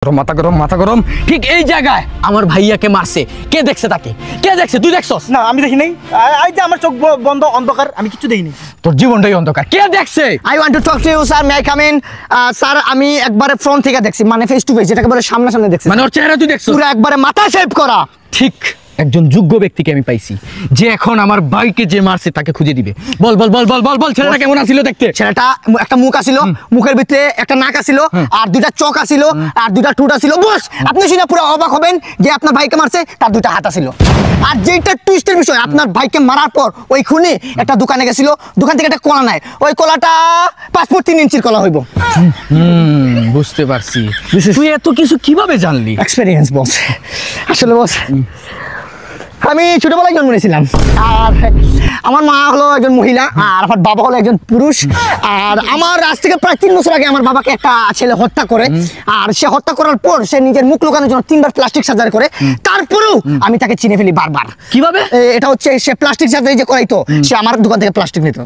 মাথা গরম মাথা গরম ঠিক এই জায়গায় আমার ভাইয়াকে মারছে। কে দেখছে তাকে? কে দেখছে? তুই দেখছস? না আমি দেখি নাই। এই যে আমার চোখ বন্ধ, অন্ধকার, আমি কিছু দেখিনি। তোর জীবনটাই অন্ধকার। কে দেখছে? I want to talk to you, sir. May I come in? Sir আমি একবারে ফ্রন্ট থেকে দেখছি, মানে ফেস টু ফেস, যেটাকে বলে সামনাসামনি দেখছি। মানে ওর চেহারা তুই দেখছস? পুরো একবারে মাথা শেভ করা। ঠিক একজন যোগ্য ব্যক্তিকে আমি পাইছি, যে এখন আমার ভাইকে যে মারছে তাকে খুঁজে দিবে। বল বল বল বল বল বল ছেলেটা কেমন আছিল দেখতে? ছেলেটা একটা মুখ আছিল, মুখের ভিতরে একটা নাক আছিল, আর দুইটা চোখ আছিল, আর দুইটা ঠোঁট আছিল। বস আপনি শুনে পুরো অবাক হবেন যে আপনার ভাইকে মারছে, তার দুইটা হাত আছিল। আর যেটা টুইস্টের বিষয়, আপনার ভাইকে মারার পর ওই খুনি একটা দোকানে গেছিল, দোকান থেকে একটা কলা নেয়, ওই কলাটা 5 ফুট 3 ইঞ্চির কলা হইব। বুঝতে পারছি। তুই এত কিছু কিভাবে জানলি? এক্সপেরিয়েন্স বস। আসলে বস আমি ছোটবেলায় জন্ম নিয়েছিলাম, আর আমার মা হলো একজন মহিলা, আর আমার বাবা হলো একজন পুরুষ। আর আমার আজ থেকে প্রায় 3 বছর আগে আমার বাবাকে একটা ছেলে হত্যা করে, আর সে হত্যা করার পর সে নিজের মুখ লুকানোর জন্য 3বার প্লাস্টিক সার্জারি করে। তারপরেও আমি তাকে চিনে ফেলি বারবার। কিভাবে? এটা হচ্ছে সে প্লাস্টিক সার্জারি যে করাইতো, সে আমার দোকান থেকে প্লাস্টিক নিত।